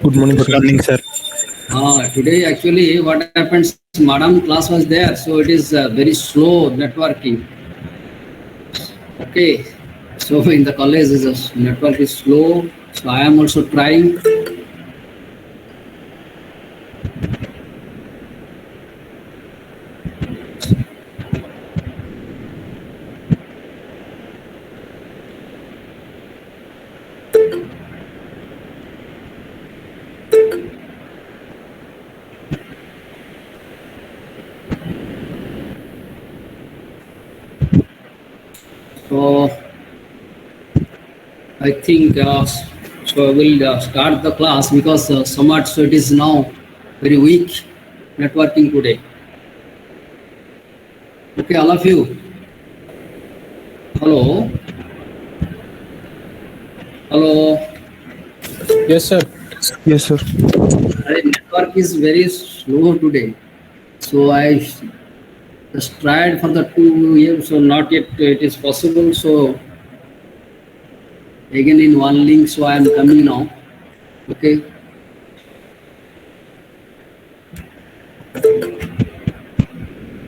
Good morning, Good sir. morning, sir. Today actually what happens, madam class was there, so it is very slow networking. Okay, so in the college network is slow, so I am also trying. So I think so. I will start the class because somewhat so it is now very weak networking today. Okay, all of you. Hello. Hello. Yes, sir. Yes, sir. Network is very slow today. So I just tried for the 2 years, so not yet it is possible. So again in one link, so I am coming now. Okay.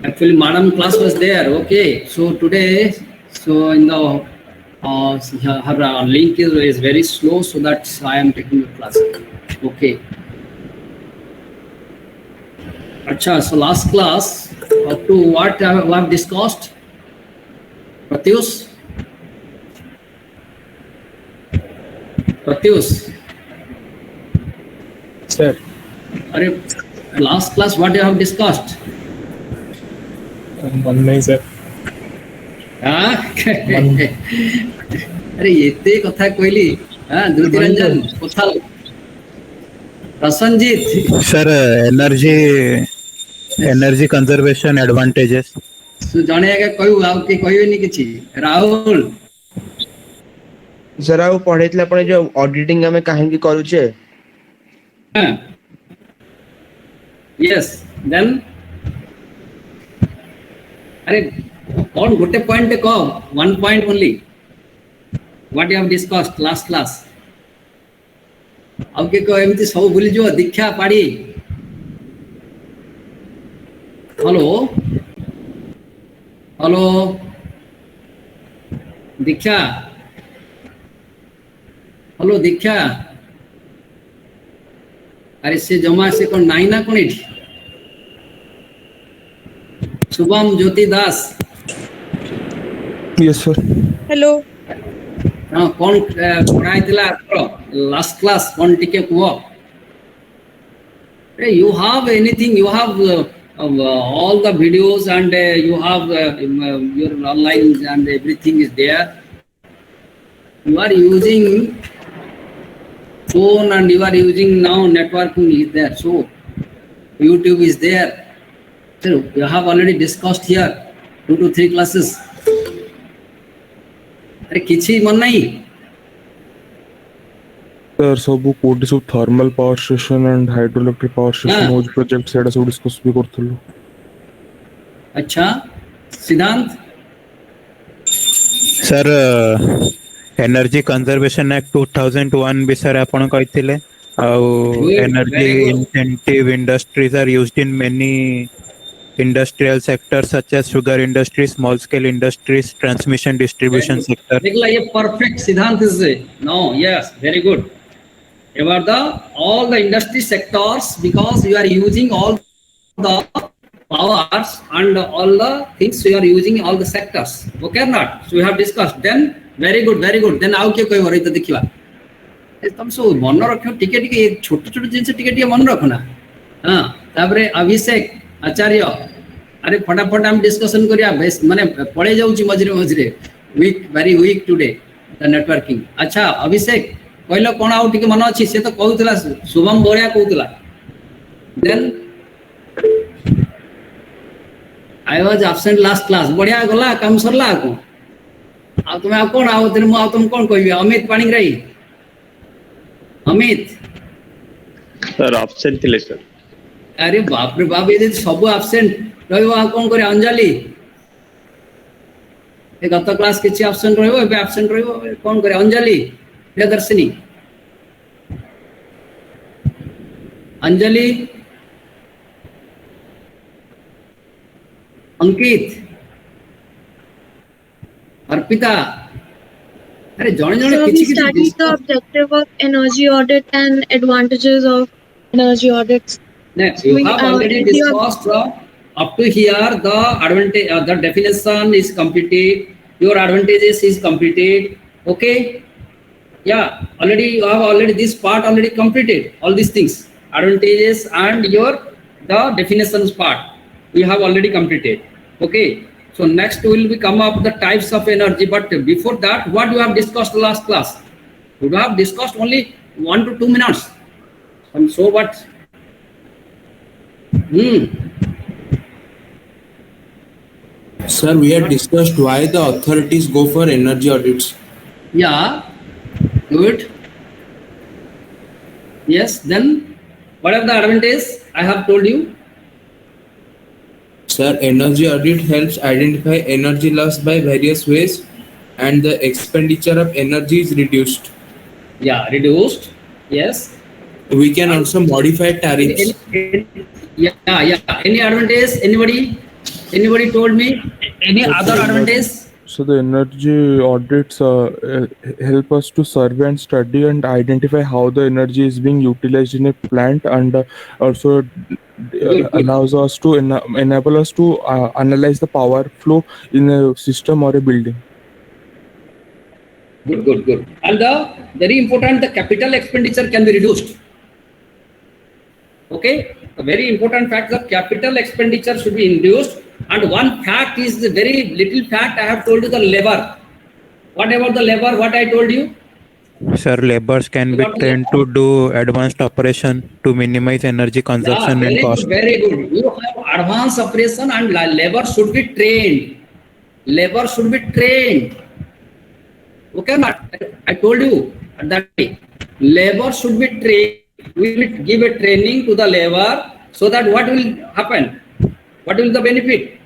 Actually, madam class was there. Okay. So today, so in the her link is very slow, so that's I am taking the class. Okay. Acha, so last class up to what we have discussed? Pratyush? Pratyush? Sir. Last class what you have discussed? One night, sir. अरे एते कथा कहली धृति Ranjan कोथाल Prasannajit Sir, energy conservation advantages. तू जणे आगे कहू आउ के कहबेनी किछि राहुल सर आउ पढ़ेतले आपण जो ऑडिटिंग हमें काहे की करूछे यस देन अरे कौन गोटे पॉइंट को one point only what you have discussed last class आउ के को एमती सब भूली जो दीक्षा पाड़ी हेलो हेलो दीक्षा हेलो दीक्षा अरे से जमा से कौन नाई ना कौन इठी शुभम ज्योति दास Yes, sir. हेलो कौन पढ़ाई थिला लास्ट क्लास कौन टिके quo you have anything you have all the videos and you have your online and everything is there you are using phone and you are using now networking is there so YouTube is there so you have already discussed here 2 to 3 classes अरे किछि मन नहीं Sir, सब code सब thermal power station and hydroelectric power station होज project सेडा सब discuss भी करथलो अच्छा सिद्धांत Sir, Energy Conservation Act 2001 विषय आपण कहिथिले और energy intensive industries are used in many industrial sectors such as sugar industry, small scale industries, transmission distribution sector. देखला ये परफेक्ट सिद्धांत is no yes very good about the all the industry sectors because you are using all the powers and all the things you are using in all the sectors okay or not so we have discussed then very good then आउ के कोई वरै तो देखिबा तुम सब मन रखो टिके टिके छोट छोट जिंस टिके टिके मन रखो ना हां तापरे अभिषेक आचार्य अरे फटाफट हम डिस्कशन करिया माने पळे जाउची मझरे मझरे weak very weak today the networking अच्छा अभिषेक कहलो कोन आउ टिके मन अछि से तो कहउतला शुभम बोरिया कहउतला then I was absent last class बढ़िया गला काम सरला को आ तुम आ कोन आउ तेरे मु तुम कोन कहबी अमित पाणीग्राही अमित सर एब्सेंट थिले सर अरे बाप रे बाप ये सब एब्सेंट रहइबो आ कोन करे अंजलि ए गत क्लास किछि एब्सेंट रहइबो ए एब्सेंट रहइबो कोन करे Anjali Priyadarshini Anjali, Ankit, Arpita. अरे जौन जौन So we किसी studied किसी the objective of energy audit and advantages of energy audits. Next, you have already discussed up to here the advantage, the definition is completed. Your advantages is completed. Okay, yeah. Already you have already this part already completed. All these things, advantages and your the definitions part, we have already completed. Okay. So next will be come up the types of energy. But before that, what you have discussed last class? You have discussed only 1 to 2 minutes. And so what? Sir, we had discussed why the authorities go for energy audits. Yeah, good. Yes, then what are the advantages I have told you? Sir, energy audit helps identify energy loss by various ways and the expenditure of energy is reduced. Yeah, reduced. Yes. We can also modify tariffs. Yeah. Any advantage? Anybody told me? Any other advantage? So the energy audits help us to survey and study and identify how the energy is being utilized in a plant, and also Good. allows us to enable us to analyze the power flow in a system or a building. Good. And the very important, the capital expenditure can be reduced. Okay, a very important fact, the capital expenditure should be reduced. And one fact is the very little fact I have told you, the labor. What about the labor? What I told you? Sir, laborers can be trained to do advanced operation to minimize energy consumption and cost. Very good. You have advanced operation and labor should be trained. Labor should be trained. Okay, I told you at that time. Labor should be trained. We will give a training to the labor so that what will happen? What will the benefit?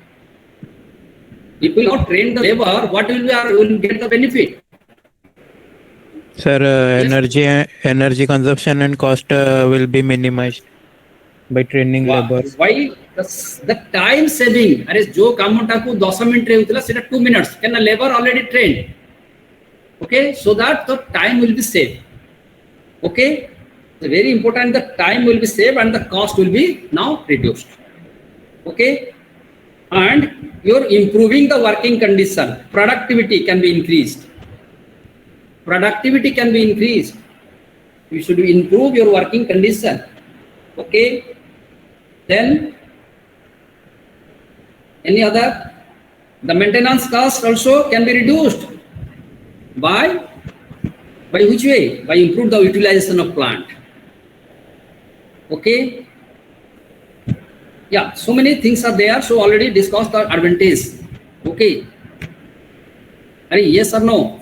If we not train the labor, what will get the benefit? Sir, energy consumption and cost will be minimized by training laborers. Why the time saving? अरे जो कामटा को 10 minute रे होतला सेटा 2 minutes. Can a labor already trained? Okay, so that the time will be saved. Okay, so very important. The time will be saved and the cost will be now reduced. Okay, and you're improving the working condition. Productivity can be increased. Productivity can be increased. You should improve your working condition. Okay, then any other? The maintenance cost also can be reduced. By which way? By improve the utilization of plant. Okay. Yeah, so many things are there. So already discussed the advantage. Okay. Yes or no?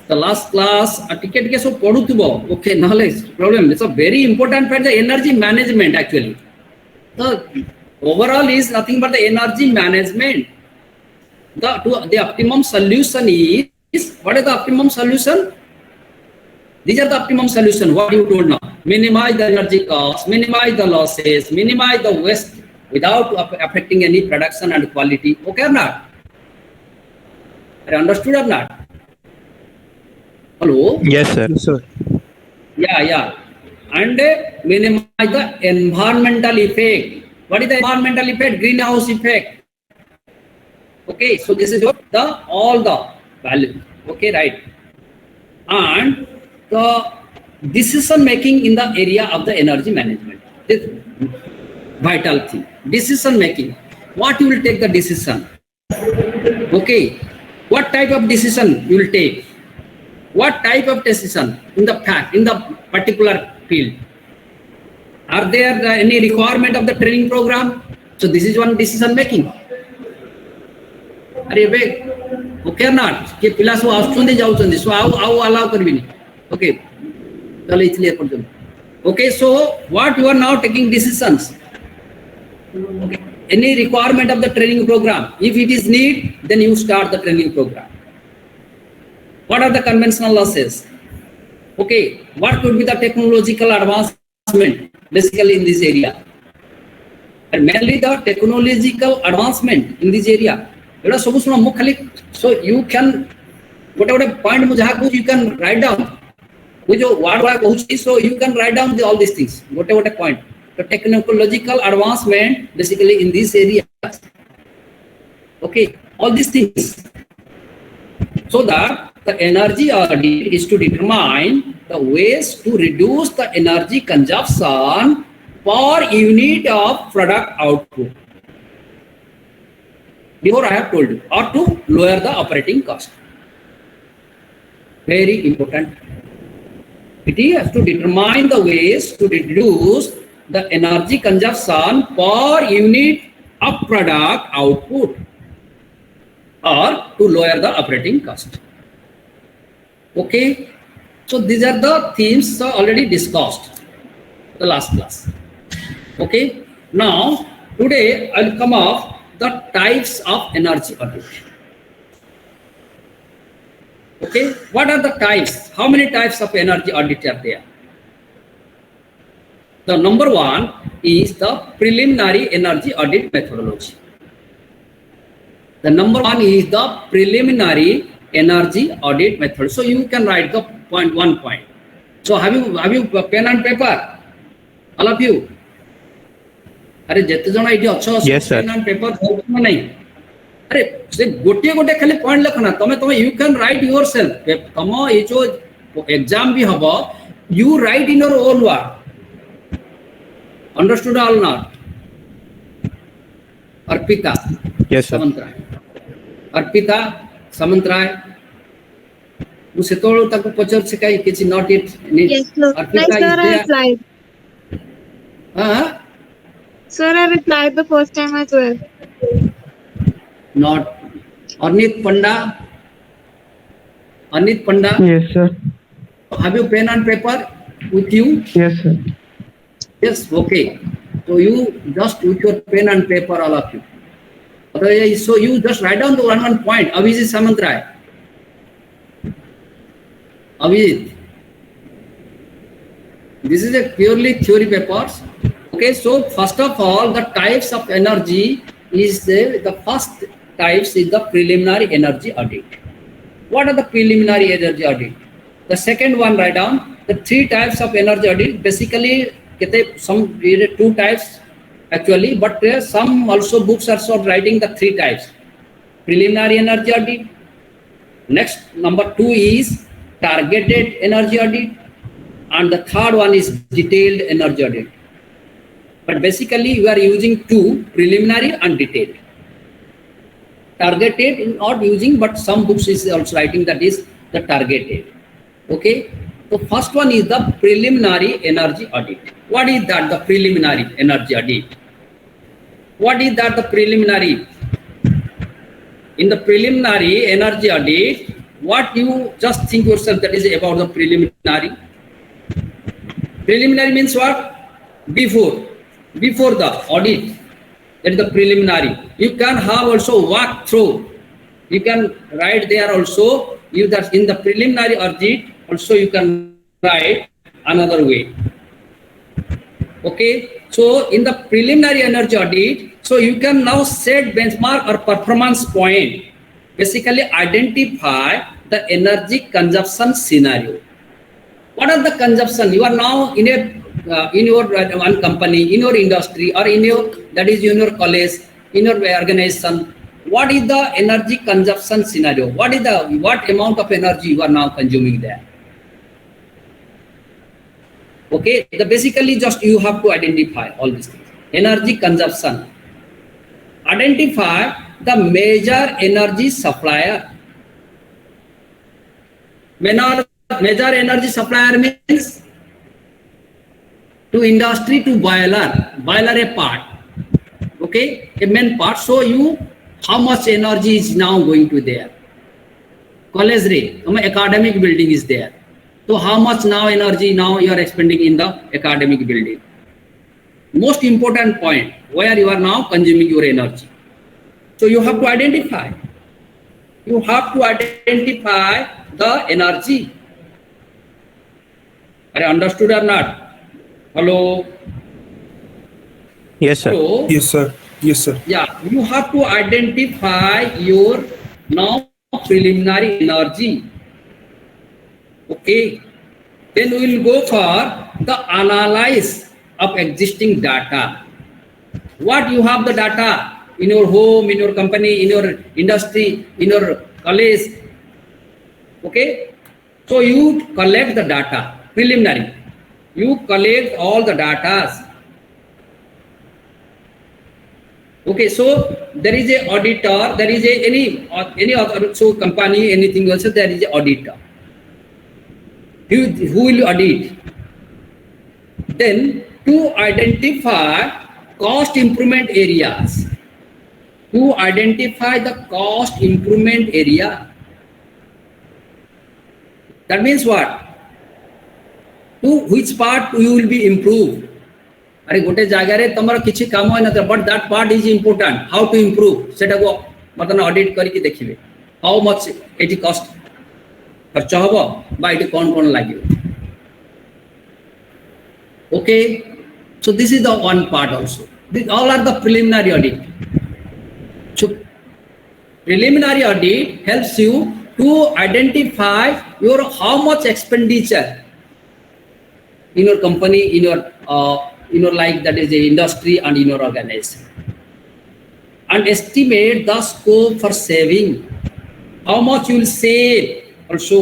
The last class ticket ke so poduthubo. Okay, knowledge problem. It's a very important part, the energy management actually. The overall is nothing but the energy management. The optimum solution is, what is the optimum solution? These are the optimum solution. What you told now? Minimize the energy cost, minimize the losses, minimize the waste without affecting any production and quality. Okay or not? Are you understood or not? Hello? Yes, sir. Yes, sir. Yeah. And minimize the environmental effect. What is the environmental effect? Greenhouse effect. Okay, so this is all the value. Okay, right. And the decision making in the area of the energy management. This vital thing. Decision making. What you will take the decision? Okay. What type of decision you will take? What type of decision in the particular field? Are there any requirement of the training program? So this is one decision making. अरे बे okay not कि पिला सो आउचुंदी जाउचंदी सो आउ allow करबिनी okay चलो इसलिए पर्यंत okay so what you are now taking decisions okay any requirement of the training program, if it is need, then you start the training program. What are the conventional losses? Okay, what could be the technological advancement advancement basically in this area. And mainly the technological advancement in this area. So you can whatever point you can write down. So you can write down all these things. Whatever point. The technological advancement basically in this area. Okay, all these things. So that the energy audit is to determine the ways to reduce the energy consumption per unit of product output. Before I have told you, or to lower the operating cost. Very important. It is to determine the ways to reduce the energy consumption per unit of product output or to lower the operating cost. Okay, so these are the themes already discussed the last class. Okay, now today I'll come up the types of energy audit. Okay, what are the types? How many types of energy audit are there? The number one is the preliminary energy audit methodology. The number one is the preliminary energy audit method. So you can write the one point. So have you pen and paper? All of you? अरे जितने जन idea अच्छा pen and paper होना नहीं अरे से गोटे गोटे खाली पॉइंट लिखना तमे यू कैन राइट योरसेल्फ तम ये जो एग्जाम भी हबो you write in your own word understood all not Arpita yes sir Samantaray Arpita Samantaray मु सेतोळ ताको पचर से काई किछि not it Yes, sir. Arpita Sir, I replied. हां Sir, I replied the first time as well. Not Arnit Panda. Arnit Panda. Yes, sir. Have you pen and paper with you? Yes, sir. Yes. Okay. So you just with your pen and paper, all of you. So you just write down the one point. Abhijit Samantray. Abhijit. This is a purely theory papers. Okay, so first of all, the types of energy is the first types is the preliminary energy audit. What are the preliminary energy audit? The second one, write down the three types of energy audit. Basically, some two types actually, but some also books are sort writing the three types. Preliminary energy audit. Next, number two is targeted energy audit, and the third one is detailed energy audit. But basically, you are using two, preliminary and detailed. Targeted not using, but some books is also writing that is the targeted. Okay. So first one is the preliminary energy audit. What is that? The preliminary energy audit. What is that? The preliminary. In the preliminary energy audit, what you just think yourself that is about the preliminary. Preliminary means what? Before the audit, that is the preliminary. You can have also walk through. You can write there also. You that in the preliminary audit also you can write another way. Okay. So in the preliminary energy audit, so you can now set benchmark or performance point. Basically identify the energy consumption scenario. What are the consumption? You are now in a in your one company, in your industry, or in your that is in your college, in your organization. What is the energy consumption scenario? What amount of energy you are now consuming there? Okay, basically just you have to identify all these things. Energy consumption. Identify the major energy supplier. Major energy supplier means to industry to boiler a part. Okay, a main part. So you how much energy is now going to there? College rate, academic building is there. So how much now energy now you are expending in the academic building? Most important point, where you are now consuming your energy. So you have to identify. You have to identify the energy. Are you understood or not? Hello. Yes, sir. Hello. Yes, sir. Yes, sir. Yeah, you have to identify your now preliminary energy. Okay. Then we will go for the analysis of existing data. What you have the data in your home, in your company, in your industry, in your college. Okay. So you collect the data preliminary. You collect all the data. Okay, so there is a auditor, there is a any other so company, anything also there is a auditor. Who will audit? Then to identify cost improvement areas. To identify the cost improvement area. That means what? To which part you will be improved. अरे गोटे जगार तुम किसी काम हो ना but that part is important how to improve सेटा को मतलब ऑडिट करके देखिए हाउ मच एटी कॉस्ट खर्च हम बा ये कौन कौन लगे okay so this is the one part also all are the preliminary audit so preliminary audit helps you to identify your how much expenditure in your company, in your like that is the industry and in your organization, and estimate the scope for saving. How much you will save also.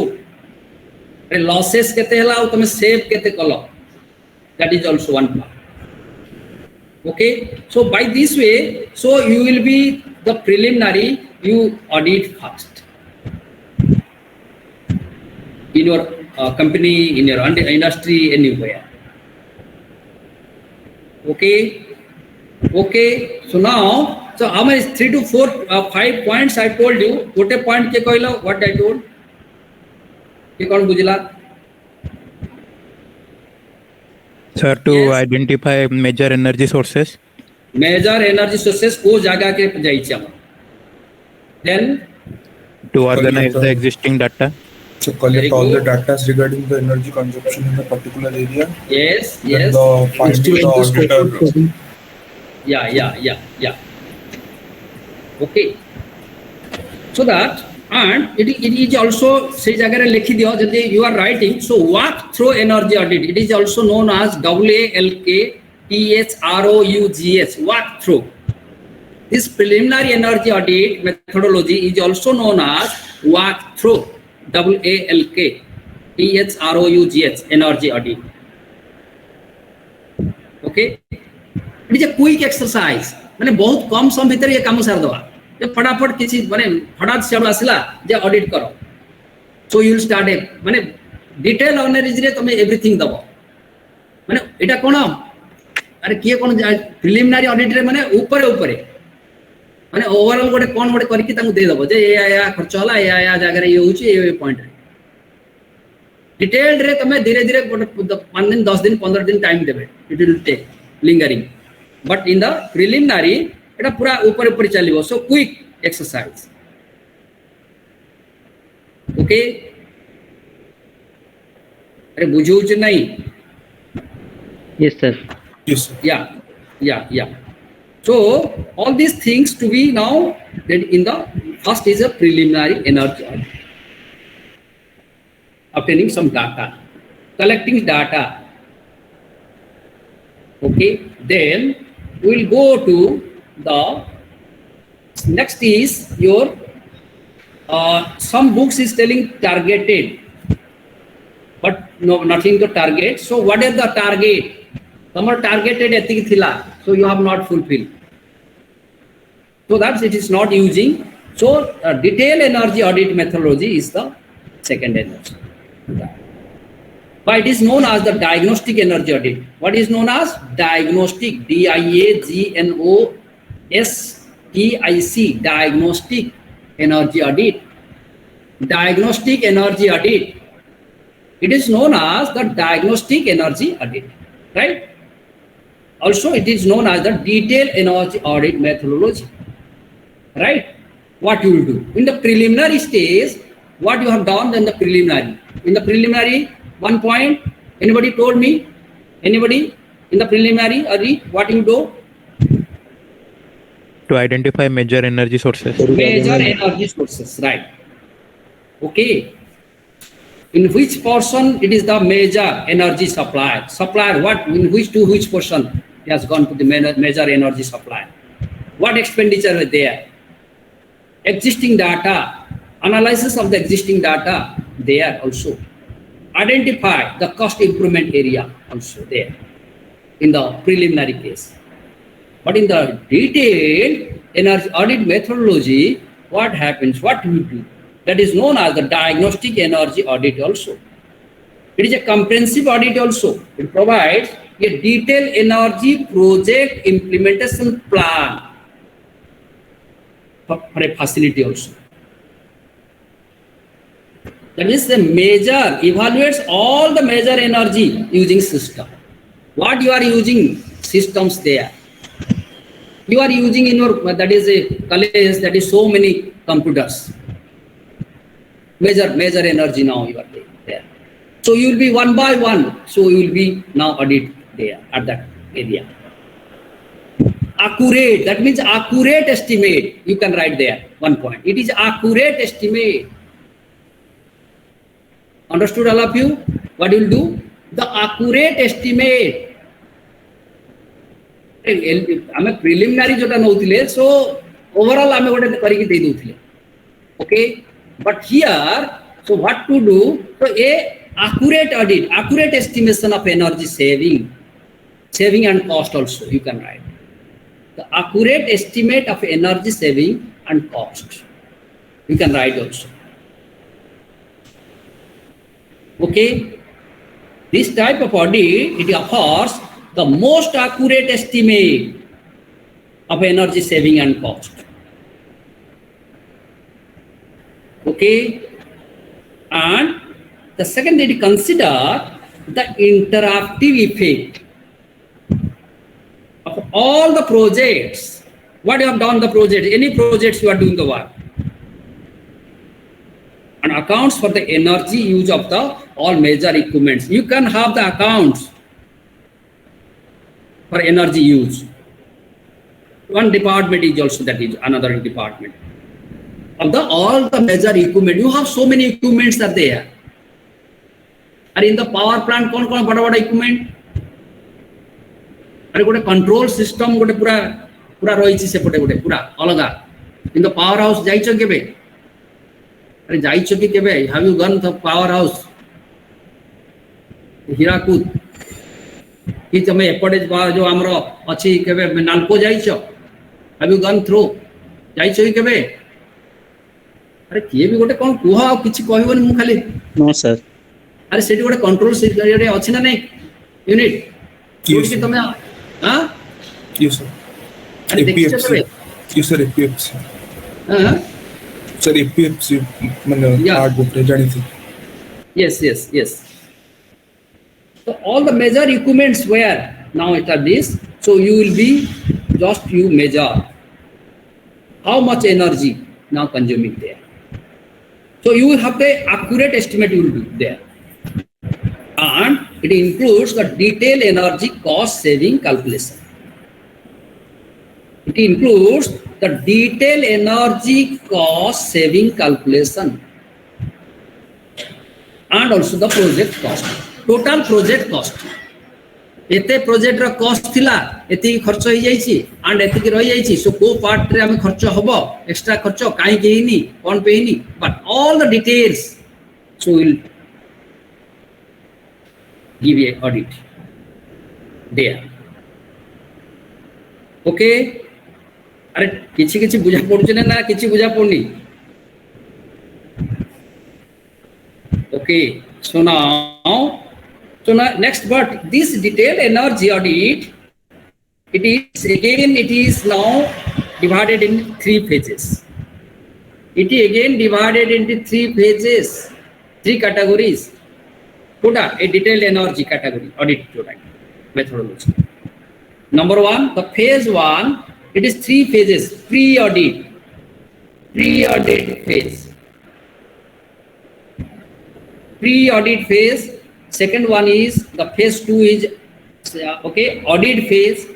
Losses kete hela tome save kete kalo. That is also one part. Okay, so by this way, so you will be the preliminary. You audit first in your company, in your industry, anywhere. Okay. So now, so how many 3 to 4, 5 points I told you. What a point ke koila? What I told? Ke kaun bujla? Sir, to Yes. identify major energy sources. Major energy sources ko jaga ke jai chama. Then To organize the existing data. So collect Very all the good. data regarding the energy consumption in a particular area. yes. Then the finding the auditor. Yeah. Okay. So that and it is also say jagare likhi diyo jodi you are writing. So walk through energy audit. It is also known as WALKTHROUGH. Walk through. This preliminary energy audit methodology is also known as walk through. WALKTHROUGH energy audit. Okay. It is a quick exercise. माने बहुत कम समय भीतर ये काम सार दवा ये फटाफट किसी माने फटाफट से आसला जे ऑडिट करो सो यू विल स्टार्ट ए माने डिटेल एनालिसिस रे तुम एवरीथिंग दबो माने एटा कोन अरे किए कोन प्रिलिमिनरी ऑडिट रे माने ऊपर माने ओवरऑल गोटे कोन गोटे करके तांको दे दबो जे या खर्च होला या जगह रे ये होची ये पॉइंट रे डिटेल रे तुम धीरे धीरे 5 दिन 10 दिन 15 दिन टाइम देबे it will take lingering but in the preliminary एटा पूरा ऊपर चलिबो सो क्विक एक्सरसाइज ओके अरे बुझू छ नहीं Yes, sir. Yes, sir. yeah so all these things to be now that in the first is a preliminary energy audit. Obtaining some data, collecting data. Okay, then we will go to the next is your some books is telling targeted but no nothing to target. So what is the target? Tomorrow targeted etik thila, so you have not fulfilled. So that it is not using. So detailed energy audit methodology is the second energy. But it is known as the diagnostic energy audit. What is known as diagnostic? DIAGNOSTIC. Diagnostic energy audit. Diagnostic energy audit. It is known as the diagnostic energy audit, right? Also, it is known as the detailed energy audit methodology, right? What you will do in the preliminary stage, what you have done in the preliminary. In the preliminary, 1 point. Anybody told me? Anybody? In the preliminary audit, what you do? To identify major energy sources. Major energy sources, right? Okay. In which portion it is the major energy supply? Supplier, what, in which to which portion it has gone to the major energy supply? What expenditure is there? Existing data, analysis of the existing data, there also. Identify the cost improvement area also there in the preliminary case. But in the detailed energy audit methodology, what happens, what we do? That is known as the diagnostic energy audit also. It is a comprehensive audit also. It provides a detailed energy project implementation plan for a facility also. That means the measure, evaluates all the major energy using system. What you are using systems there. You are using in your, that is a college, that is so many computers. Major energy now you are there. So you will be one by one. So you will be now audit there at that area. Accurate, that means accurate estimate. You can write there 1 point. It is accurate estimate. Understood all of you? What you will do? The accurate estimate. आम preliminary जोटा नौथिले so overall आम गोटे करिक दे दोथिले okay but here so what to do तो a accurate audit, accurate estimation of energy saving and cost also you can write the accurate estimate of energy saving and cost you can write also. Okay, this type of audit it offers the most accurate estimate of energy saving and cost. Okay, and the second it consider the interactive effect of all the projects. What you have done the project, any projects you are doing the work, and accounts for the energy use of the all major equipments. You can have the accounts for energy use. One department is also that is another department. Of the all the major equipment, you have so many equipments are there. And in the power plant, कौन बड़ा equipment? अरे गोटे control system गोटे पूरा रही से पटे गोटे पूरा अलगा. In the power house जाइछो केबे? अरे जाइछो कि केबे? Have you gone to power house? Hirakud कि तमे एपटे जो हमरो अछि केबे NALCO जाइछो? Have you gone through? जाइछो कि केबे? अरे किए भी गोटे कौन कुहा किछि कहबोनी मु खाली No, sir. अरे सेठी गोटे कंट्रोल सिस्टम अछि ना नहीं यूनिट कि तमे हां Yes, sir. अरे देखिछो केबे? Yes, sir. APFC. हां Sir, APFC माने हार्ड बुक रे जानी थी. Yes. So all the major equipments were now established. So you will be just you measure how much energy now consuming there. So you will have the accurate estimate you will do there. And it includes the detailed energy cost saving calculation. It includes the detailed energy cost saving calculation and also the project cost. Total project cost. एते project रा cost थिला एति खर्च होई जाईची and एति की रही जाईची सो को पार्ट रे हम खर्च हबो एक्स्ट्रा खर्च काई केनी कोन पेनी but all the details so will give a audit there okay अरे किछि बुझा पडुछ ना किछि बुझा पडनी okay so now So now next part, this detailed energy audit, it is now divided in 3 phases. It is again divided into 3 phases, 3 categories. Put a detailed energy category audit methodology. Number 1, the phase 1, it is 3 phases. Pre-audit phase. Pre-audit phase. Second one is the phase 2 is Okay, audit phase,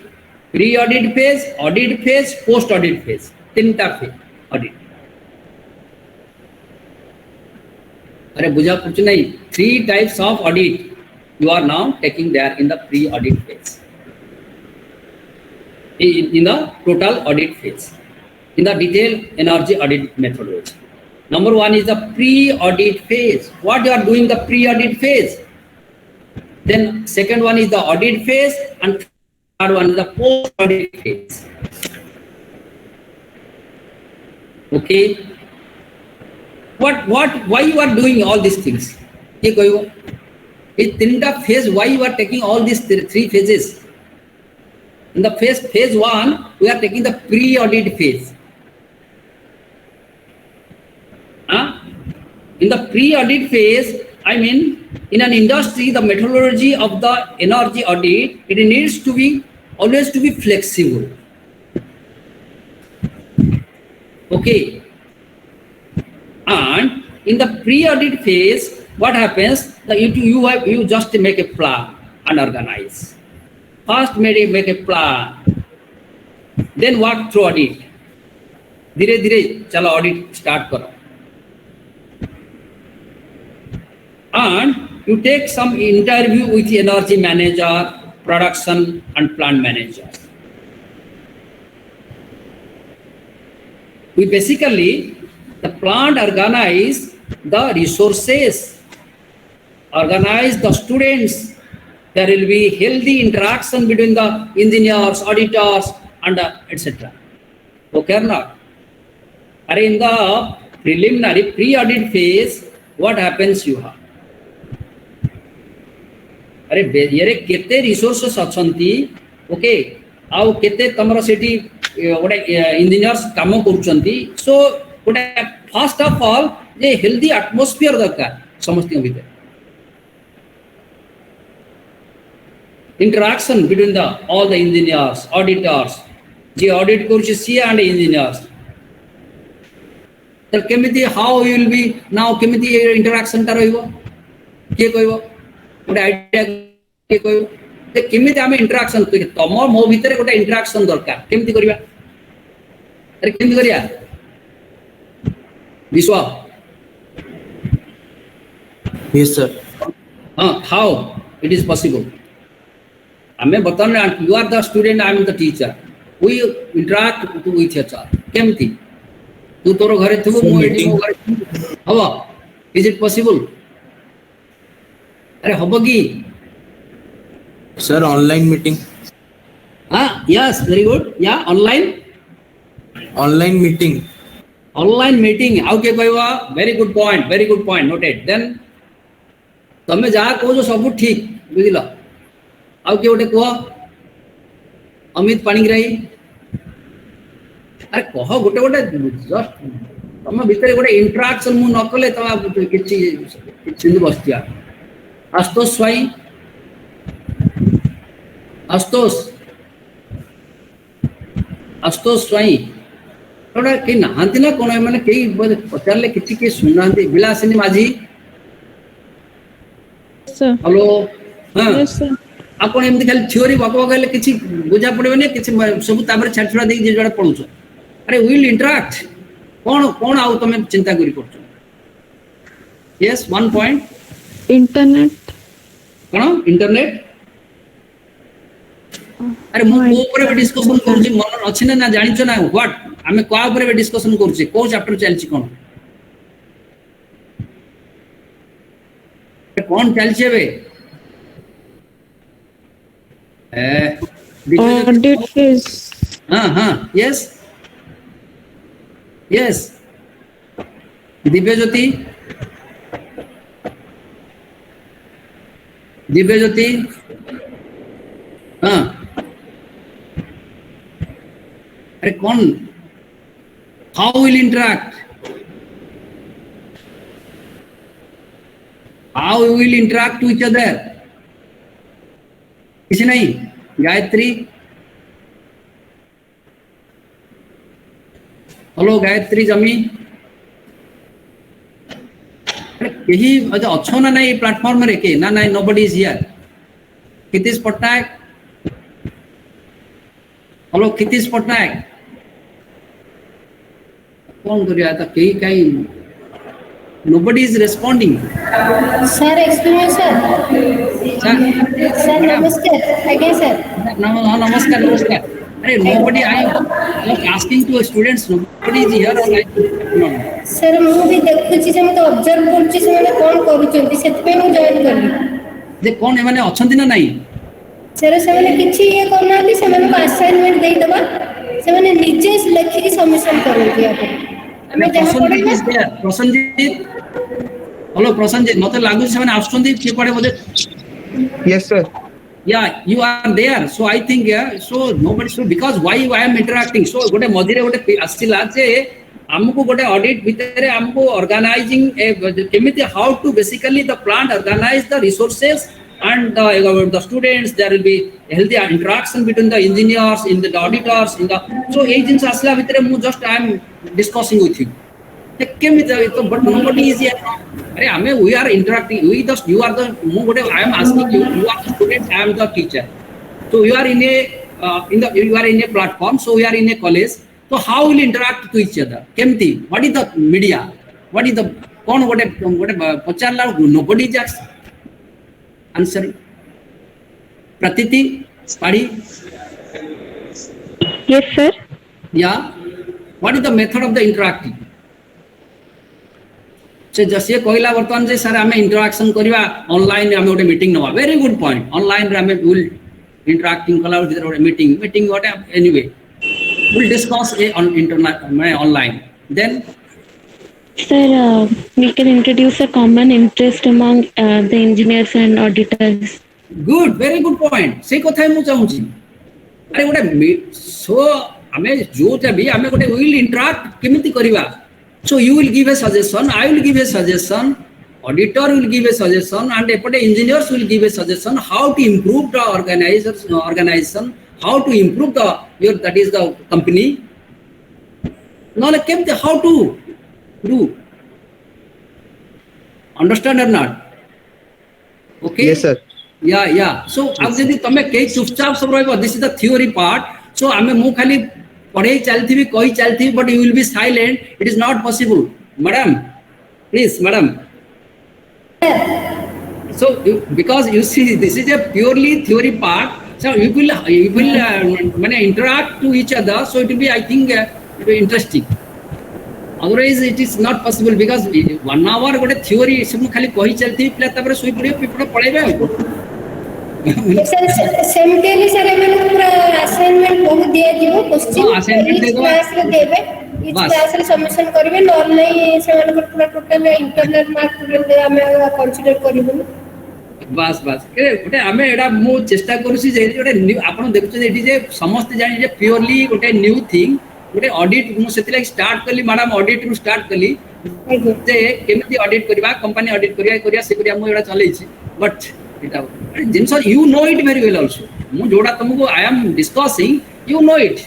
pre-audit phase, post-audit phase. तीनटा phase audit. अरे बुझा कुछ नहीं. 3 types of audit you are now taking there in the pre-audit phase. In the total audit phase, in the detailed energy audit methodology. Number 1 is the pre-audit phase. What you are doing the pre-audit phase? Then second one is the audit phase, and third one is the post-audit phase. Okay. Why you are doing all these things? ये कहो, इस तीनटा phase, why you are taking all these 3 phases? In the phase 1, we are taking the pre-audit phase. In the pre-audit phase, I mean, in an industry, the methodology of the energy audit, it needs to be always to be flexible. Okay. And in the pre-audit phase, what happens? You just make a plan and organize. First make a plan, then work through audit. धीरे धीरे चलो audit start करो. And you take some interview with the energy manager, production and plant manager. We basically, the plant organize the resources, organize the students. There will be healthy interaction between the engineers, auditors and etc. Okay or not? Are in the preliminary pre-audit phase, what happens you have? अरे ये केते resources अछंती, okay, आउ केते तमरा सेठी गोटे engineers काम करूछंती. So गोटे first of all जे हेल्दी एटमॉस्फियर दरकार समस्त भीतर. Interaction between the all the engineers, auditors, जे ऑडिट करूछ सी एंड इंजीनियर्स. तर केमिति how you will be now केमिति इंटरैक्शन ता रहइबो के कहइबो गोटे आइडिया के कहइबो जे केमिति आमे इंटरैक्शन तम मो भीतर गोटे इंटरैक्शन दरकार केमिति करिया. अरे केमिति करिया विश्व. Yes, sir. How it is possible? आमे बताना, you are the student, I am the teacher. We interact with each other. केमिति तू तोर घरे थबो मो एठी मो घरे हवा. Is it possible? अरे हबो की Sir, online meeting. Yes, very good. Yeah, online meeting. Online meeting. How के कहवा? Very good point. Very good point. Noted. Then तमे जा को जो सब ठीक बुझिला. आउ के गोटे कह अमित पाणिग्राही. अरे कह गोटे गोटे जस्ट तम भीतर गोटे इंटरैक्शन मु न कले तम किछि बस्तिया. आस्तोष स्वाई, आस्तोष स्वाई थोड़ा कहीं नहांती ना कौन मैंने कई पचारे किसी के सुना विलासिनी माझी. हेलो. हाँ आप एमती खाली थ्योरी बक बकले किसी बुझा पड़े किसी सब छाड़ छुड़ा दे जो पढ़ुच. अरे विल इंटरैक्ट कौन कौन आउ तुम चिंता करी कर. यस, 1 पॉइंट इंटरनेट कौन इंटरनेट. अरे मु को ऊपर डिस्कशन करूची मन अछि ना जानिछो ना व्हाट हमें को ऊपर डिस्कशन करूची को चैप्टर चलछि कोन चलछि बे. Audit phase. हां यस यस. दिव्य ज्योति हाँ. अरे कौन how will interact to each other. किसी नहीं. गायत्री. हेलो गायत्री जमी. अरे यही अच्छा ना नहीं प्लेटफॉर्म रे के ना nobody is here. Hitesh Pattanaik. Hello Kshitij Patnaik कौन करिया तो कहीं कहीं nobody is responding. Sir, excuse me, sir. Sir, Sir, namaskar. Again, sir. नमस्कार नमस्कार. अरे nobody I was asking to students nobody is here or like no. Sir, ମୁଁ ବି ଦେଖୁଛି ସେ ମତେ ଅବଜର୍ଭ କରୁଛି ସେମାନେ କଣ କରୁଛନ୍ତି ସେଥିପାଇଁ ମୁଁ ଜଏନ୍ କଲି। ଯେ କଣ ଏମାନେ ଅଛନ୍ତି ନା ନାହିଁ? Sir, ସେମାନେ କିଛି ଇଏ କରୁନାହାନ୍ତି ସେମାନଙ୍କୁ ଆସାଇନମେଣ୍ଟ ଦେଇଦବା ସେମାନେ ନିଜେ ଲେଖିକି ସବମିଶନ କରନ୍ତି ଆପଣ। ଆମେ ଯାହା ପ୍ରସଞ୍ଜିତ ପଢିବା is there. ପ୍ରସଞ୍ଜିତ हेलो प्रसन्नजीत मते लागु ସେମାନେ ଆସୁଛନ୍ତି କିଏ କୁଆଡେ ବୋଧେ Yes, sir. yeah you are there so I think yeah so nobody so because why I am interacting so गोटे मझिरे गोटे आसिला जे हमको गोटे ऑडिट भितरे हमको ऑर्गेनाइजिंग केमिति how to basically the plant organise the resources and the students there will be healthy interaction between the engineers in the auditors in the so ei jinsa asla भितरे मु just I am discussing with you केमिति तो but nobody is here अरे हमें we are interacting we the you are the मु गोटे I am asking you you are the student I am the teacher so you are in a you are in a platform so we are in a college so how will interact to each other केमिति what is the media what is the कौन गोटे पचारला nobody is answering Pratiti Padi Yes, sir. yeah what is the method of the interacting से जैसे कहला वर्तमान जे sir हमें interaction करबा online हमें गोटे मीटिंग नवा वेरी गुड पॉइंट ऑनलाइन रे हमें विल इंटरेक्टिंग कला गोटे meeting what anyway will discuss a on internet में online then Sir, we can introduce a common interest among the engineers and auditors. Good very good point से कथा मु चाहूँ अरे गोटे सो हमें जो भी हमें गोटे विल इंटरेक्ट केमिति करबा so you will give a suggestion I will give a suggestion auditor will give a suggestion and epote engineers will give a suggestion how to improve the organization how to improve the your that is the company no like how to do understand or not okay Yes, sir. yeah so अब यदि तमे के चुपचाप सब रहबो this is the theory part so हमें मु खाली पढ़े चलती भी कही चलती but you will B silent it is not possible madam please madam so because you see this is a purely theory part so you will माने interact to each other so it will be I think interesting otherwise it is not possible because 1 hour गोटे theory सब खाली कही चलती पिला तबरे सोई पड़ियो पढ़ेबे sir सेमकेली sir एमन पूरा असाइनमेंट बहुत दिया जीवो क्वेश्चन assignment दे दो क्लास रे देबे इस बस। क्लास रे सबमिशन करिवे नॉर नहीं सेवन पूरा टोटल इंटरनल मार्क दे हमें कंसीडर करिबो बास बास गोटे आमे एडा मु चेष्टा करूसी जे गोटे आपण देखुछ एठी जे समस्त जानि जे प्योरली गोटे न्यू थिंग गोटे ऑडिट मु सेतिला स्टार्ट करली मैडम ऑडिट रु स्टार्ट करली जे केमिति ऑडिट करबा कंपनी ऑडिट करिया से करिया मु एडा चलै छी बट एटा जिंस you know it very well also मु जोडा तुमको I am discussing you know it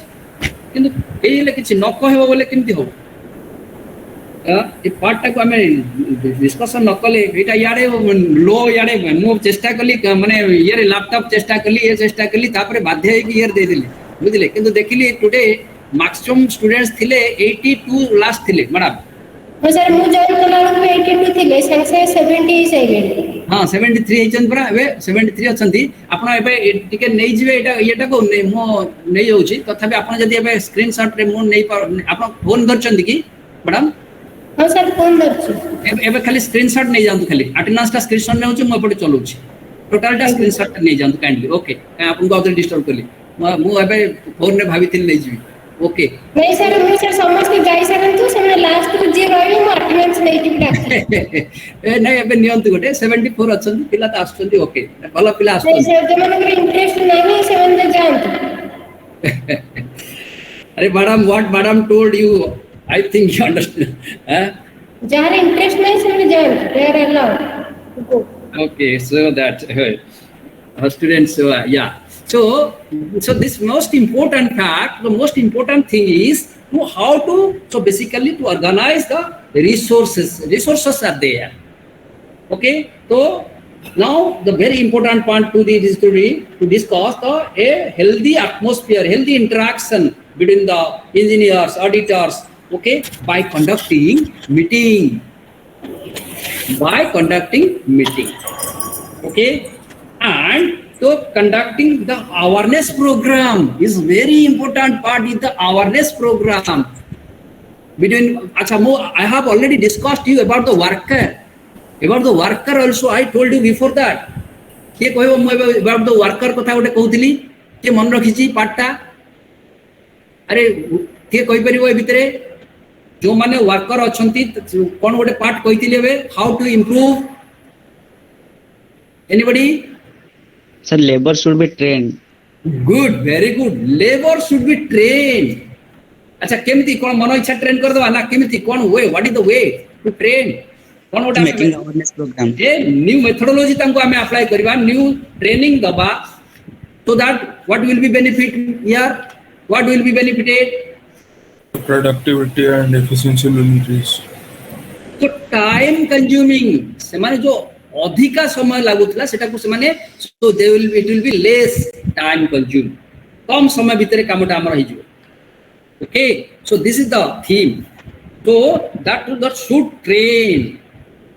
किंतु एले किछि न कहबो बोले केमिति हो ए पार्ट टाको हमें डिस्कशन न कले एटा यारे लो यारे मु चेष्टा कली माने यारे लैपटॉप चेष्टा कली ये चेष्टा कली तापरे बाध्य है कि यार दे दिले बुझले किंतु देखिली टुडे मैक्सिमम स्टूडेंट्स थिले 82 लास्ट थिले मैडम हां सर मु जॉइन कला 82 थिले संख्या 70 सैलेंट हां 73 हेचन परा एबे 73 अछंती आपण एबे टिके नै जिवे एटा को मो नै होउची तथापि आपण जदी एबे स्क्रीनशॉट रे मो नै आपण फोन दरचंदी की मैडम हां सर फोन दरछु एबे खाली स्क्रीनशॉट नै जानतु खाली अटेंडेंस का स्क्रीनशॉट नै होउची मो एपटे चलौची टोटल टा स्क्रीनशॉट नै जानतु काइंडली ओके आपण को अदर डिस्टर्ब करली मो एबे फोन रे भाबिथिल नै जिवी ओके नहीं सर मैं सर समझ के जाई सरंतु समय लास्ट को जे रहबे म अटेंडेंस नै जिबी डाक ए नै एबे नियंतु गोटे 74 अछंती पिला त आछंती ओके भलो पिला नहीं आछंती सर जे मन इंटरेस्ट नहीं से मन जानत अरे madam what madam told you I think you understand जहार इंटरेस्ट नहीं से मन जानत they are allowed okay so that students yeah so this most important fact the most important thing is to how to so basically to organize the resources are there okay so Now the very important point to this is to discuss a healthy atmosphere, healthy interaction between the engineers, auditors, okay, by conducting meeting. By conducting meeting, okay, and so conducting the awareness program is very important part in the awareness program between. I have already discussed you about the worker. About the worker also I told you before that. किए कहबो म about the worker कथा गोटे कहउतली के मन रखिची पाठटा अरे किए कहि परिबो ए भितरे जो माने वर्कर अछंती कोन गोटे पार्ट कहितिले बे how to improve anybody Sir, labor should be trained. Good very good labour should be train अच्छा केमिति कोन मन इच्छा ट्रेन कर दवा ना केमिति कोन way what is the way to train कोन गोटे Making awareness program. A new methodology तांको हमें अप्लाई करबा न्यू ट्रेनिंग दबा so that what will be benefit here what will be benefited productivity and efficiency will increase. तो time consuming से माने जो अधिका समय लागुतला सेटा को से माने so it will be less time consume कम समय भीतर कामटा हमर हि जो okay so this is the theme so that should train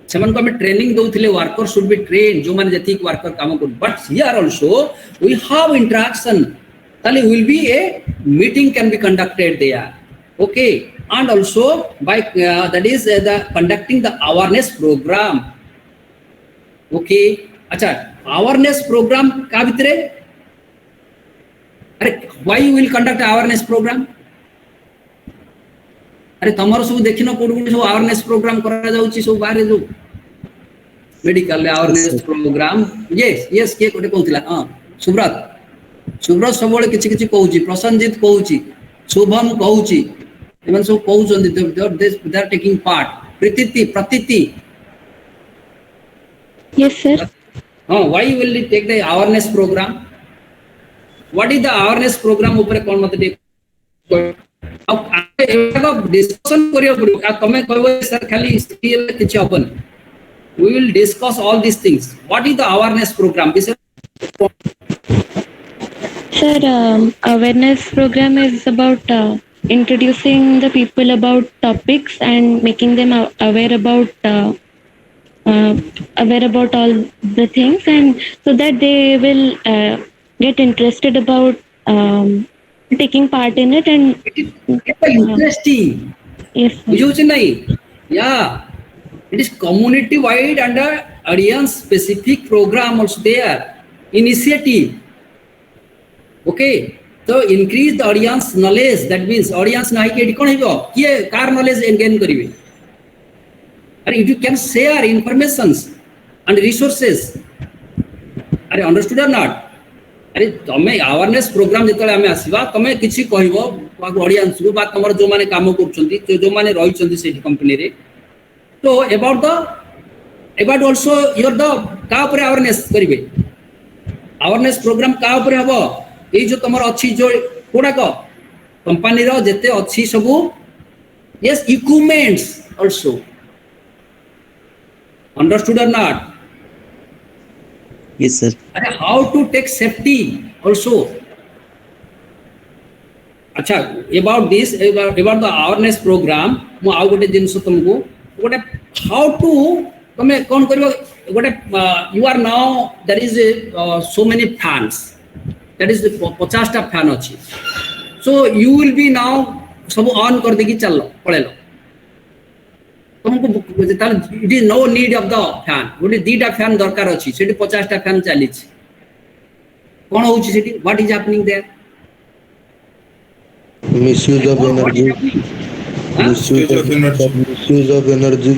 सेमन को हमें ट्रेनिंग दउथिले वर्कर शुड बी ट्रेन जो माने जति वर्कर काम कर but here also we have interaction ताले will be a meeting can be conducted there okay and also by that is the conducting the awareness program okay अच्छा awareness program का भितरे अरे why you will conduct awareness program अरे तमर सब देखिनो कोड सब अवेयरनेस प्रोग्राम करा जाउची सब बाहर जो medical awareness programme yes yes के कोटे कहउतिला हां सुब्रत सबले किछि किछि कहउची प्रसन्नजित कहउची शुभम कहउची एमन सब कहउचंदी दे आर टेकिंग पार्ट प्रतीति Yes, sir. why will you take the awareness program what is the awareness program ऊपर कोन मते अब डिस्कशन करियो पड़ो तमे कहबो सर खाली स्टील किछ अपन we will discuss all these things what is the awareness program Sir, awareness program is about introducing the people about topics and making them aware about all the things, and so that they will get interested about taking part in it. And it's interesting. Yes, sir. Yeah, it is community wide and audience specific program also there initiative. Okay, so increase the audience knowledge. That means audience nahi ke kon hibo kiye car knowledge gain karibe and if you can share informations and resources are understood or not अरे तमे awareness programme जतले हमें आसीबा तमे किछि कहइबो audience को बा तमर जो माने काम करछंती जो माने रहिछंती सेठी कंपनी रे तो about also your the का ऊपर अवेयरनेस करिवे अवेयरनेस प्रोग्राम का ऊपर हबो ए जो तमर अछि जो कोडा को कंपनी रो जते अछि सबु yes equipments also understood or not Yes, sir. and how to take safety also अच्छा about this about the awareness program मु आ गोटे जिंस तुमको गोटे how to तमे कोन करबो गोटे you are now there is so many fans that is the 50 टा fan अछि so you will be now सब ऑन कर देकी चलो पळेलो तुमको it is no need of the fan गोटे दीटा फैन दरकार अछि सेठी 50 टा फैन चली छी कोन होउची सेठी what is happening there misuse of energy misuse of energy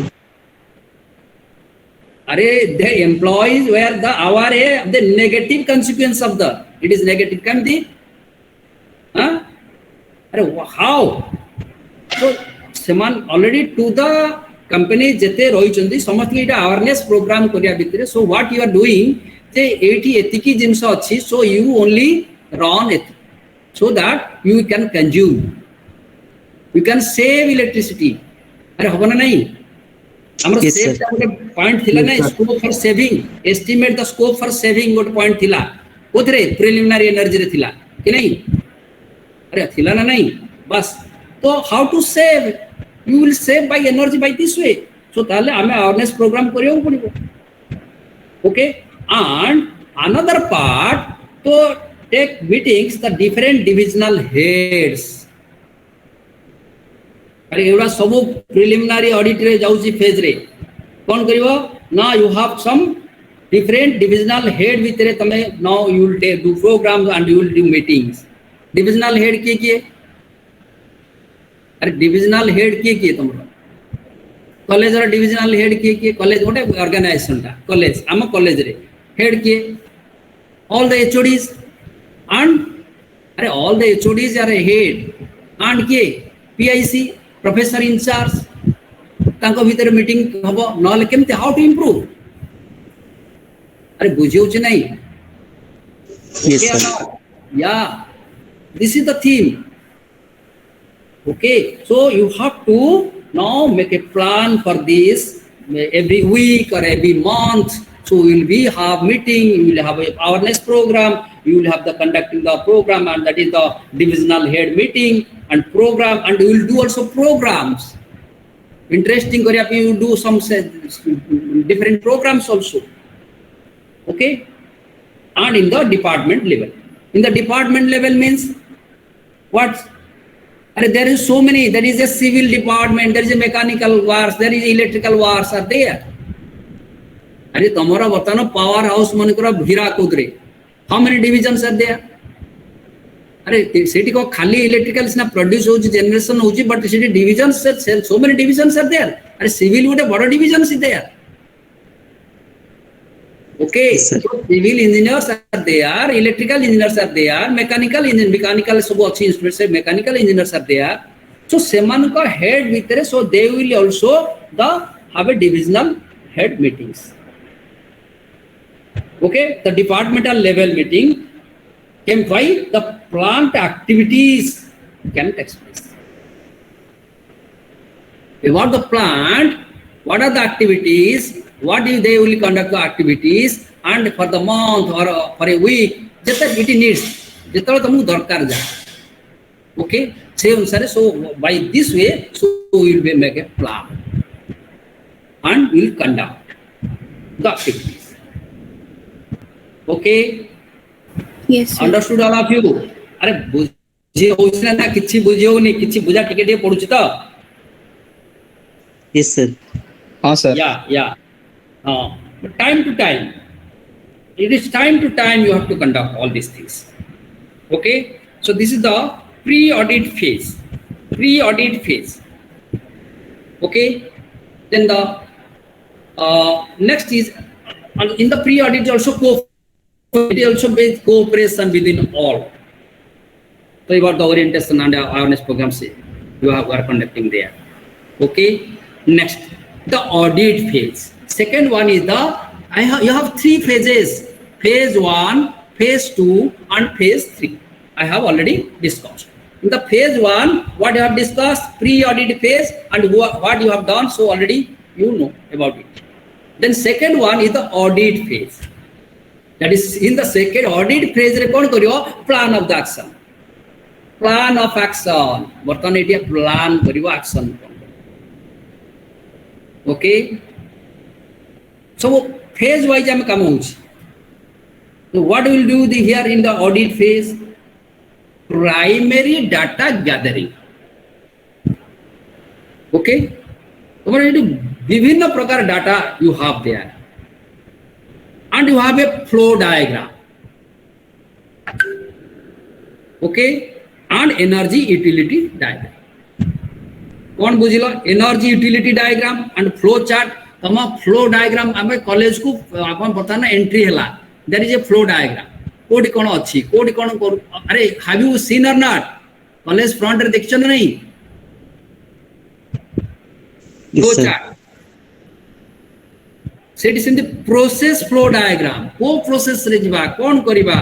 अरे the employees were the aware of the negative consequence of the it is negative can be अरे how so seman already to the company जते रही चंदी समस्त एटा awareness programme करिया भितरे so what you are doing जे एटी एतिकी जिंस अछि so you only run it so that you can consume you can save electricity अरे होबना नहीं हमर Yes, सेव sir. ता गोटे पॉइंट थिला नै scope for saving estimate the scope for saving गोटे पॉइंट थिला कोथरे प्रिलिमिनरी एनर्जी रे थिला कि नहीं अरे थिला ना नहीं बस तो how to save you will save by energy by this way so ताले हमें अवेयरनेस प्रोग्राम करियो पड़िबो ओके एंड अनदर पार्ट तो take meetings the different divisional heads अरे एवडा सब प्रिलिमिनरी ऑडिट रे जाउची फेज रे कोन करिवो ना you have some different divisional head भितरे तमे now you will take do programmes and you will do meetings divisional head किए अरे डिविजनल हेड किए तुमरो कॉलेज रो डिविजनल हेड किए कॉलेज गोटे ऑर्गेनाइजेशन ता कॉलेज हम कॉलेज रे हेड किए all the HODs and अरे all the HODs are a head and किए PIC प्रोफेसर इन चार्ज तांको भीतर मीटिंग हबो नले केमते हाउ टू इंप्रूव अरे बुझियो छ नहीं Yes, sir. yeah this is the theme okay so you have to now make a plan for this every week or every month so we will have meeting you will have a awareness program you will have the conducting the program and that is the divisional head meeting and program and you will do also programs interesting kariya you do some different programs also okay and in the department level means what there is so many there is a civil department there is a mechanical works there is electrical works are there अरे तमरा बतानो power house मन करा हीराकुद रे how many divisions are there अरे सेठी को खाली electrical ना produce हो generation हो बट सेठी divisions so many divisions are there अरे सिविल गोटे बड़ division is there okay so civil engineers are there electrical engineers are there mechanical सब अच्छी इंस्ट्रूमेंट से mechanical engineers are there so सेमान को हेड भीतर so they will also the have a divisional head meetings okay the departmental level meeting came by the plant activities can take place about the plant what are the activities what is they will conduct the activities and for the month or for a week jeta it needs jeta tamu darkar ja okay say ansare so by this way so we will make a plan and we will conduct the activities okay yes sir. understood all of you अरे बुझे होउछना ना किछि बुझियोनी किछि बुझा टिके टिके पडुछ त Yes, sir. हाँ sir. yeah time to time it is time to time you have to conduct all these things okay so this is the pre-audit phase okay then the next is in the pre-audit also it also based cooperation within all so about the orientation and awareness programs you are conducting there okay next the audit phase second one is the you have three phases phase 1 phase 2 and phase 3 I have already discussed in the phase 1 what you have discussed pre-audit phase and what you have done so already you know about it then second one is the audit phase that is in the second audit phase re kon kariyo plan of the action bartan etia plan kariyo action okay so phase wise am kam hochi so what we will do here in the audit phase primary data gathering okay तुम्हारे ये विभिन्न प्रकार data you have there and you have a flow diagram okay and energy utility diagram कौन बुझिलो energy utility diagram and flow chart तमा flow diagram हमें college को अपन पता ना एंट्री हला there is a flow diagram कोडी कोन अछि कोडी कोन अरे have you seen or not college front रे देखछन नहीं Yes, sir. Set is in the process flow diagram को प्रोसेस रे जिबा कोन करिबा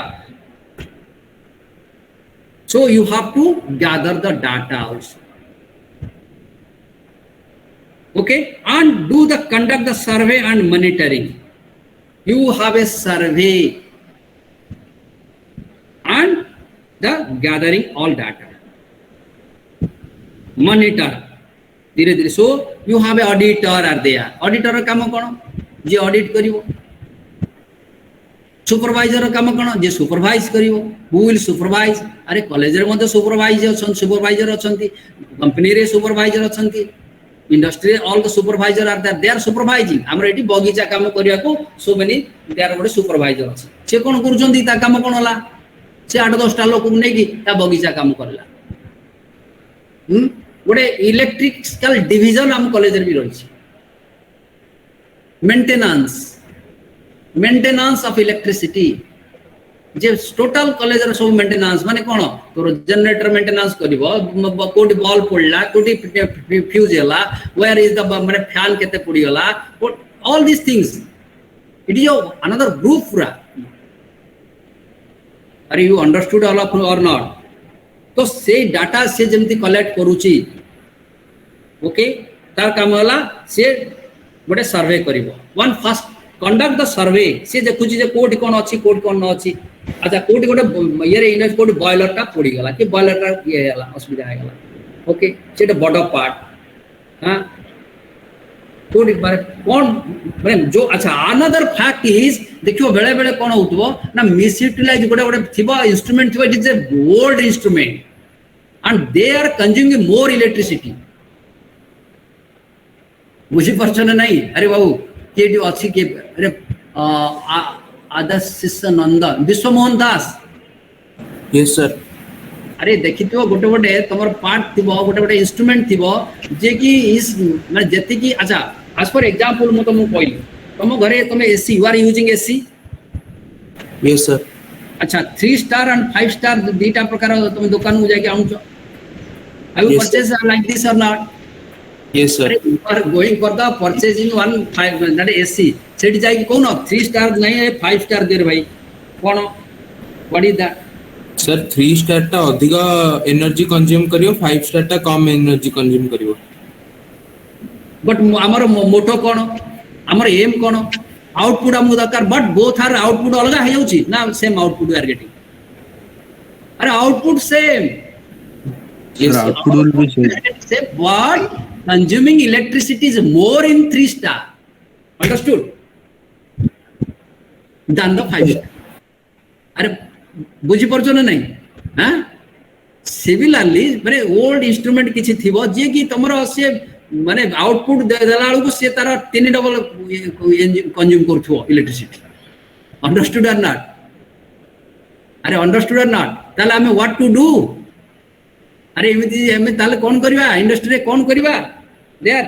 so you have to gather the data also Okay, and do the conduct the survey and monitoring. You have a survey and the gathering all data. Monitor. धीरे धीरे. So you have a auditor are there. Auditor काम कौन? जे audit करिवो. Supervisor काम कौन? जे supervise करिवो. Who will supervise? अरे college रे मते supervisor अछंती. Company रे supervisor अछंती. Industry all the supervisor are there. They are supervising. हमरे एटी बगीचा काम करिया को so many there are supervisor अछि. से कोन करूछंती ता काम कोन होला? से 8-10 टा लोक को नै कि ता बगीचा काम करला. गोटे इलेक्ट्रिकल डिविजन हम कॉलेज रे भी रही. Maintenance of electricity J total college रे सब मेंटेनेंस माने कोन तोर जनरेटर मेंटेनेंस करिवो कोडी बॉल पड़ला कोडी फ्यूज होला वेयर इज द माने फैन केते पड़ी होला all this things it is another group पूरा. Are you understood all of or not? तो से डाटा से जमती कलेक्ट करूची. ओके तार काम होला से गोटे सर्वे करिवो. One first conduct the survey. से देखुची जे कोड कोन अछि कोड कोन न अछि. अच्छा कोड गोटे ये रे इनज कोड बॉयलर टा पड़ी गला कि बॉयलर टा ये होला असुविधा आ गला. ओके सेटा बड पार्ट. हां कोड बारे कोन माने जो. अच्छा अनदर फैक्ट इज देखियो बेले बेले कोन होतबो ना मिस यूटिलाइज गोटे गोटे थिबो इंस्ट्रूमेंट थिबो. It is a old instrument and they are consuming more electricity. बुझी परछन नहीं. अरे बाबू के जो अछि के अरे आदर्श शिष्य नंदन विश्वमोहन दास. Yes sir. अरे देखिथिबो गोटे गोटे तमर पार्ट थिबो गोटे गोटे इंस्ट्रूमेंट थिबो जे कि इस माने जति कि. अच्छा as for example मु तुमको कहली तुम घरे तुम AC you are using AC. Yes sir. अच्छा 3 स्टार एंड 5 स्टार दीटा प्रकार तुम दुकान में जाके आउछ. I will purchase like this or not? Yes sir. You are going for the purchasing one 5 that is AC. सेठी जाई कोन 3 स्टार नहीं है 5 स्टार देर भाई कोन what is that? Sir 3 star टा अधिक एनर्जी कंज्यूम करियो 5 स्टार टा कम एनर्जी कंज्यूम करियो. बट हमर मोटो कोन हमर एम कोन आउटपुट हम दरकार बट बोथ आर आउटपुट अलग है जाउची ना same output we are getting. अरे output same. Yes, output will be same. But consuming electricity is more in 3 star. Understood? Than the 5 star. अरे बुझी परछो ना नहीं. हां सिमिलरली माने ओल्ड इंस्ट्रूमेंट किछि थिबो जे कि तमरो से माने आउटपुट देला को से तार 3 डबल कंज्यूम करथो इलेक्ट्रिसिटी. अंडरस्टूड और नॉट? अरे अंडरस्टूड और नॉट? ताले हमें व्हाट टू डू? अरे एमिति हमें ताले कोन करबा इंडस्ट्री रे कोन करबा देयर.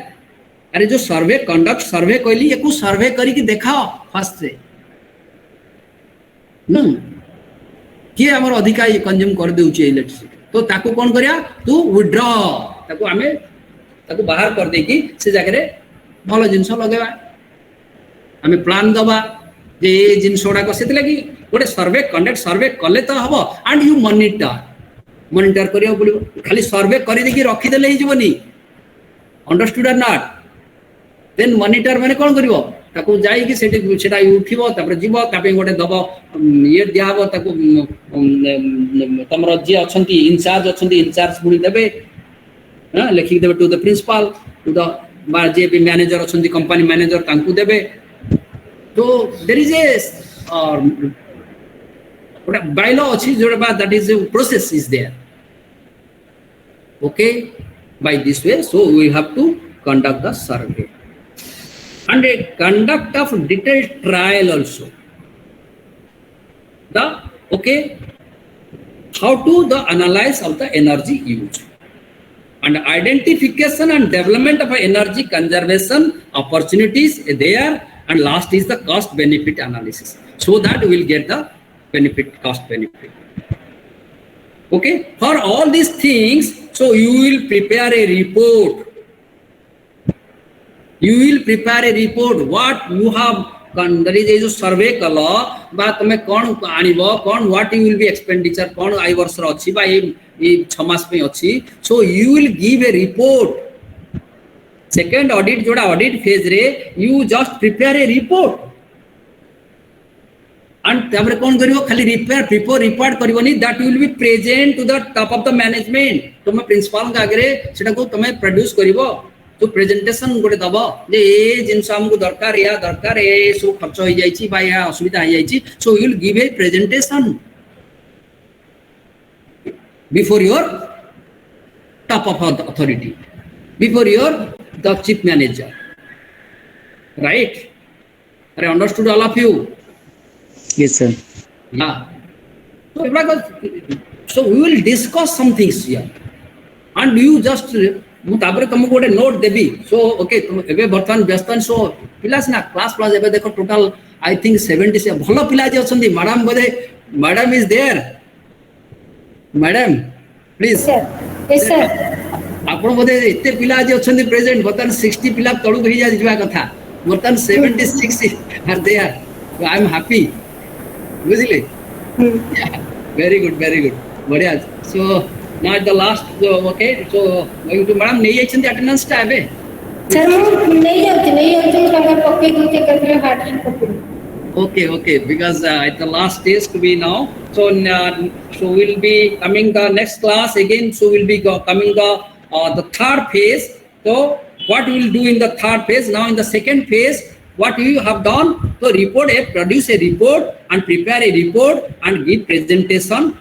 अरे जो सर्वे कंडक्ट सर्वे कहली एको सर्वे करी कि देखाओ फर्स्ट से. कि हमर अधिका कंज्यूम कर देउची इलेक्ट्रिसिटी तो ताको कोन करिया तू विथड्रॉ ताको हमें ताको बाहर कर दे कि से जगह रे भलो जिंस लगेबा. हमें प्लान दबा जे ए जिंसोडा को सेत लगी गोटे सर्वे कंडक्ट सर्वे कले तो हबो एंड यू मॉनिटर करियो बोलिबो. खाली सर्वे करि देखि रखि देले ही जीवनी. अंडरस्टूड और नॉट? देन मॉनिटर माने कोन करिवो ताको जाई कि सेठी सेटा उठिबो तापर जीवो तापे गोटे दबो ये दिया हबो ताको तमरो जे अछंती इंचार्ज पुनी देबे. हां लिखि देबे to the principal to the बा जे भी मैनेजर अछंती कंपनी मैनेजर तांकू देबे. तो देयर इज ए bylaw अछि जोडबा that is a process is there. Okay, by this way so we have to conduct the survey and a conduct of detailed trial also. The okay how to the analyze of the energy use and identification and development of energy conservation opportunities there, and last is the cost benefit analysis so that we will get the cost benefit. Okay, for all these things so you will prepare a report. What you have there is a survey kala ba tame kon anibo kon what you will be expenditure kon ai varsh ro achi ba e 6 mas pe achi so you will give a report second audit जोड़ा audit phase रे you just prepare a report and tamre kon karibo khali prepare report kariboni that will be present to the top of the management tome principal ka agre seta ko tome produce karibo to presentation gote dabo je e jinsa amku darkar e so kharcho hoy jaichi ba ya asubida hoy jaichi so you will give a presentation before your top of authority, before the chief manager, right? I understood all of you. Yes, sir. Yeah. So we will discuss some things here, and you just तापर तुमको गोटे note देबी so okay तुम एबे बर्तमान व्यस्तन सो पिलास ना class एबे देखो total I think 70 से भलो पिला जे अछंदी मैडम बोले madam is there madam please yes sir आपण बोले एते पिला जे अछंदी प्रेजेंट बर्तमान 60 पिला तळु गई जा जिवा कथा बर्तमान 76 are there I am happy बुझिले वेरी गुड बढ़िया so now at the last okay so going to madam nei jaichandi attendance ta abe sir mu nei jauti tanga pokke dute katre hard pokki okay because at the last stage to be now so so we'll be coming the next class again so we'll be coming the third phase so what we will do in the third phase now in the second phase what you have done so produce a report and prepare a report and give presentation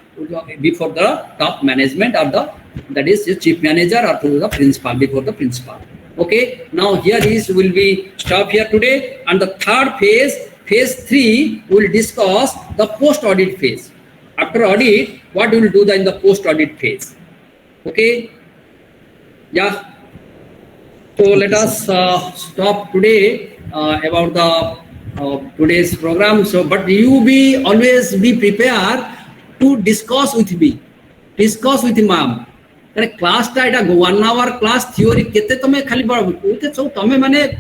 before the top management or that is the chief manager or to the principal before the principal. Okay, now here will be stop here today and the third phase 3 will discuss the post audit phase. After audit what we will do in the post audit phase. Okay, yeah, so let us stop today about the today's program. So but you always be prepared to discuss with ma'am class ta eta 1 hour class theory kete tome khali tome mane